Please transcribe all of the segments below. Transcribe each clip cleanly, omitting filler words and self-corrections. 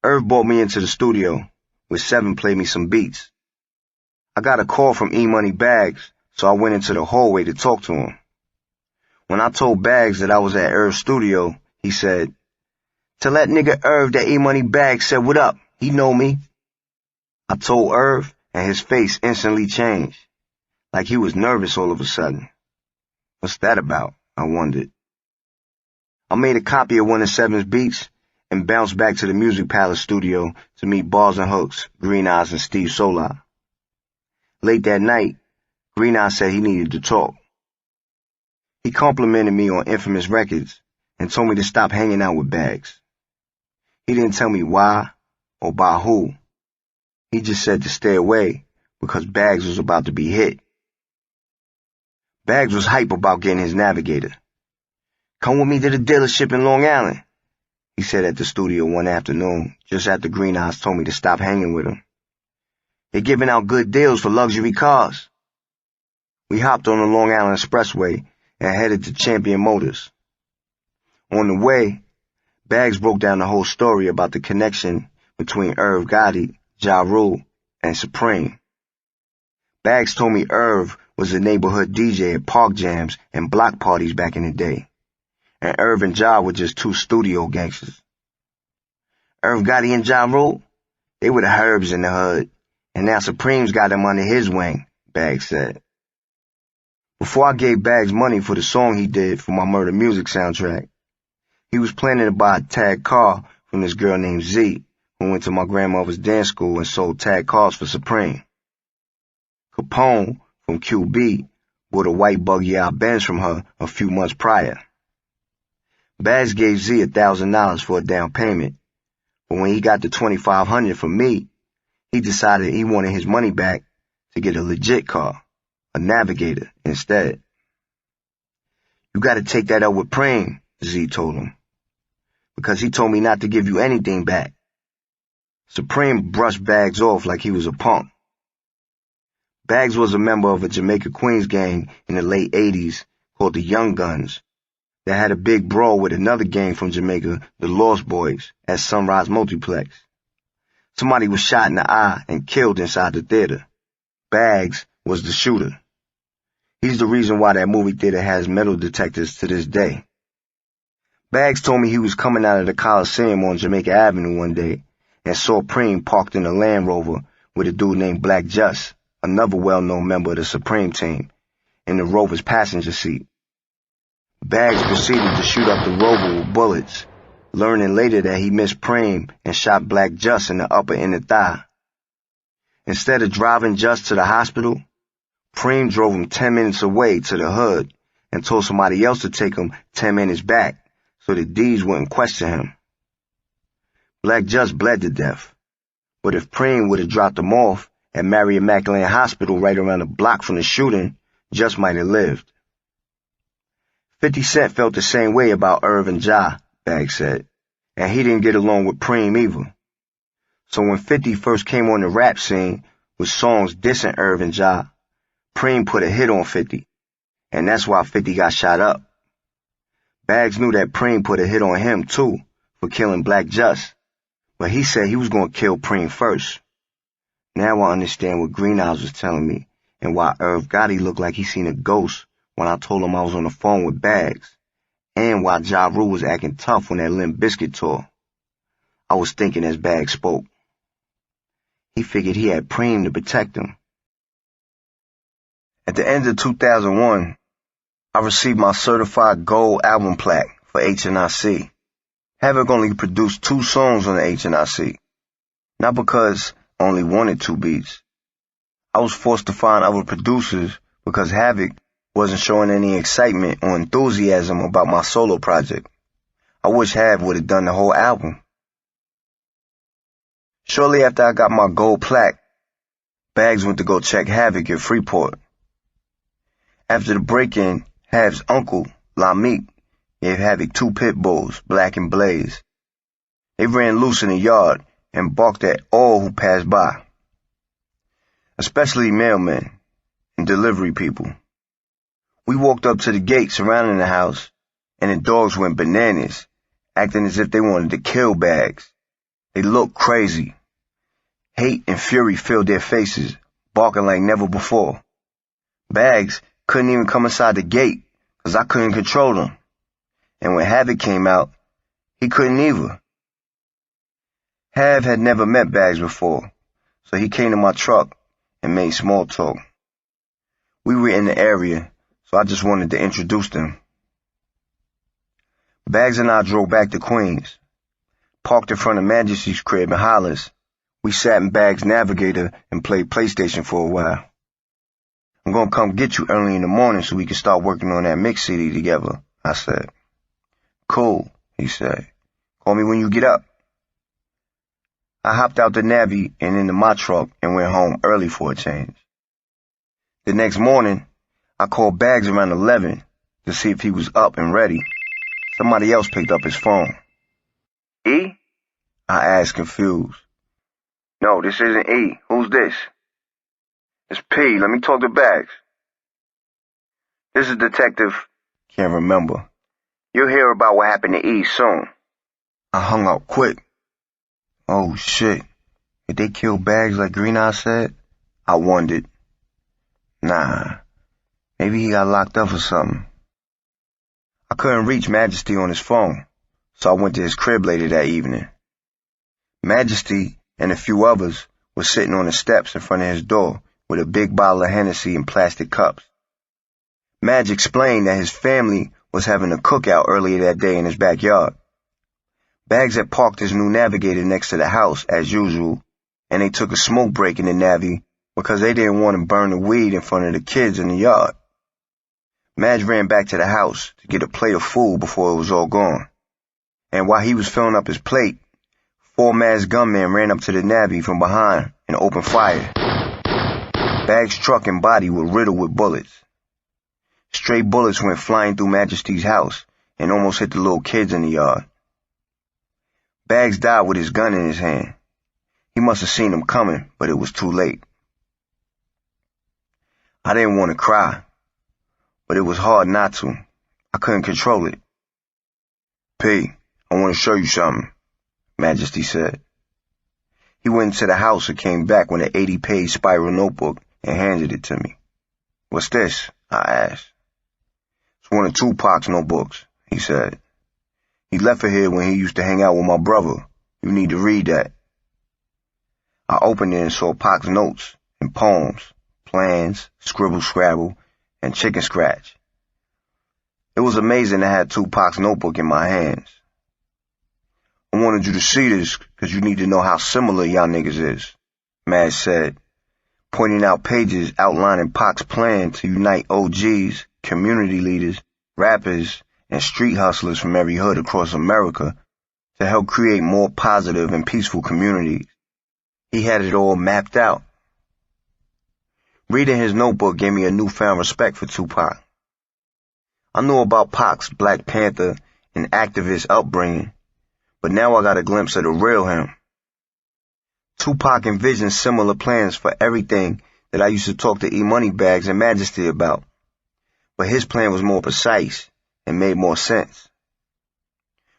Irv brought me into the studio, where Seven played me some beats. I got a call from E-Money Bags, so I went into the hallway to talk to him. When I told Bags that I was at Irv's studio, he said, "Tell that nigga Irv that E-Money Bags said what up. He know me." I told Irv, and his face instantly changed, like he was nervous all of a sudden. What's that about? I wondered. I made a copy of one of Seven's beats and bounced back to the Music Palace studio to meet Bars and Hooks, Green Eyes, and Steve Solar. Late that night, Green Eyes said he needed to talk. He complimented me on Infamous Records and told me to stop hanging out with Bags. He didn't tell me why or by who. He just said to stay away because Bags was about to be hit. Bags was hype about getting his Navigator. "Come with me to the dealership in Long Island," he said at the studio one afternoon, just after Green Eyes told me to stop hanging with him. "They're giving out good deals for luxury cars." We hopped on the Long Island Expressway and headed to Champion Motors. On the way, Bags broke down the whole story about the connection between Irv Gotti, Ja Rule, and Supreme. Bags told me Irv was a neighborhood DJ at park jams and block parties back in the day, and Irv and Ja were just two studio gangsters. Irv Gotti and Ja Rule, they were the herbs in the hood, and now Supreme's got them under his wing, Bags said. Before I gave Bags money for the song he did for my Murder Music soundtrack, he was planning to buy a tag car from this girl named Z, who went to my grandmother's dance school and sold tag cars for Supreme. Capone from QB bought a white buggy-out Benz from her a few months prior. Bags gave Z $1,000 for a down payment, but when he got the $2,500 from me, he decided he wanted his money back to get a legit car, a Navigator, instead. "You gotta take that up with Preem," Z told him, "because he told me not to give you anything back." Supreme brushed Bags off like he was a punk. Bags was a member of a Jamaica Queens gang in the late 80s called the Young Guns that had a big brawl with another gang from Jamaica, the Lost Boys, at Sunrise Multiplex. Somebody was shot in the eye and killed inside the theater. Bags was the shooter. He's the reason why that movie theater has metal detectors to this day. Bags told me he was coming out of the Coliseum on Jamaica Avenue one day and saw Preem parked in a Land Rover with a dude named Black Jus, another well-known member of the Supreme team, in the Rover's passenger seat. Bags proceeded to shoot up the Rover with bullets, learning later that he missed Preem and shot Black Jus in the upper inner thigh. Instead of driving Jus to the hospital, Preem drove him 10 minutes away to the hood and told somebody else to take him 10 minutes back so the D's wouldn't question him. Black Jus bled to death, but if Preem would have dropped him off at Marion McLean Hospital right around the block from the shooting, Jus might have lived. 50 Cent felt the same way about Irv and Ja, Bags said, and he didn't get along with Preem either. So when 50 first came on the rap scene with songs dissing Irv and Ja, Preem put a hit on 50, and that's why 50 got shot up. Bags knew that Preem put a hit on him too for killing Black Jus, but he said he was going to kill Preem first. Now I understand what Green Eyes was telling me and why Irv Gotti looked like he seen a ghost when I told him I was on the phone with Bags, and why Ja Rule was acting tough on that Limp Bizkit tour. I was thinking as Bags spoke. He figured he had Preem to protect him. At the end of 2001, I received my certified gold album plaque for H&IC. Havoc only produced 2 songs on the H&IC, not because I only wanted 2 beats. I was forced to find other producers because Havoc wasn't showing any excitement or enthusiasm about my solo project. I wish Hav would have done the whole album. Shortly after I got my gold plaque, Bags went to go check Havoc at Freeport. After the break-in, Hav's uncle, Lamique, gave Havoc 2 pit bulls, Black and Blaze. They ran loose in the yard and barked at all who passed by, especially mailmen and delivery people. We walked up to the gate surrounding the house, and the dogs went bananas, acting as if they wanted to kill Bags. They looked crazy. Hate and fury filled their faces, barking like never before. Bags couldn't even come inside the gate because I couldn't control them. And when Havoc came out, he couldn't either. Hav had never met Bags before, so he came to my truck and made small talk. We were in the area, so I just wanted to introduce them. Bags and I drove back to Queens, parked in front of Majesty's crib in Hollis. We sat in Bags' Navigator and played PlayStation for a while. I'm gonna come get you early in the morning so we can start working on that mix CD together, I said. Cool, he said. Call me when you get up. I hopped out the Navi and into my truck and went home early for a change. The next morning, I called Bags around 11 to see if he was up and ready. Somebody else picked up his phone. E? I asked, confused. No, this isn't E. Who's this? It's P. Let me talk to Bags. This is Detective... Can't remember. You'll hear about what happened to E soon. I hung up quick. Oh, shit. Did they kill Bags like Green Eye said? I wondered. Nah. Maybe he got locked up or something. I couldn't reach Majesty on his phone, so I went to his crib later that evening. Majesty and a few others were sitting on the steps in front of his door with a big bottle of Hennessy in plastic cups. Madge explained that his family was having a cookout earlier that day in his backyard. Bags had parked his new Navigator next to the house, as usual, and they took a smoke break in the Navi because they didn't want to burn the weed in front of the kids in the yard. Madge ran back to the house to get a plate of food before it was all gone. And while he was filling up his plate, 4 masked gunmen ran up to the Navi from behind and opened fire. Bags' truck and body were riddled with bullets. Stray bullets went flying through Majesty's house and almost hit the little kids in the yard. Bags died with his gun in his hand. He must have seen them coming, but it was too late. I didn't want to cry, but it was hard not to. I couldn't control it. P, I want to show you something, Majesty said. He went into the house and came back with an 80-page spiral notebook and handed it to me. What's this? I asked. It's one of Tupac's notebooks, he said. He left it here when he used to hang out with my brother. You need to read that. I opened it and saw Pac's notes and poems, plans, scribble-scrabble, and chicken scratch. It was amazing to have Tupac's notebook in my hands. I wanted you to see this because you need to know how similar y'all niggas is, Madge said, pointing out pages outlining Pac's plan to unite OGs, community leaders, rappers, and street hustlers from every hood across America to help create more positive and peaceful communities. He had it all mapped out. Reading his notebook gave me a newfound respect for Tupac. I knew about Pac's Black Panther and activist upbringing, but now I got a glimpse of the real him. Tupac envisioned similar plans for everything that I used to talk to E-Money Bags and Majesty about, but his plan was more precise and made more sense.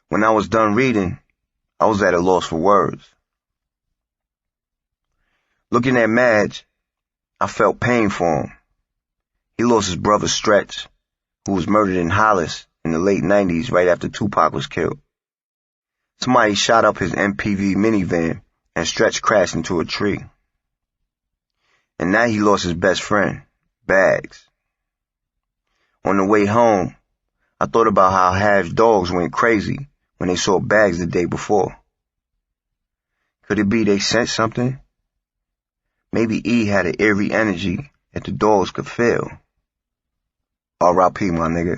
When I was done reading, I was at a loss for words. Looking at Madge, I felt pain for him. He lost his brother Stretch, who was murdered in Hollis in the late 90s right after Tupac was killed. Somebody shot up his MPV minivan and Stretch crashed into a tree. And now he lost his best friend, Bags. On the way home, I thought about how Hav's dogs went crazy when they saw Bags the day before. Could it be they sensed something? Maybe E had an eerie energy that the dogs could feel. R.I.P., my nigga.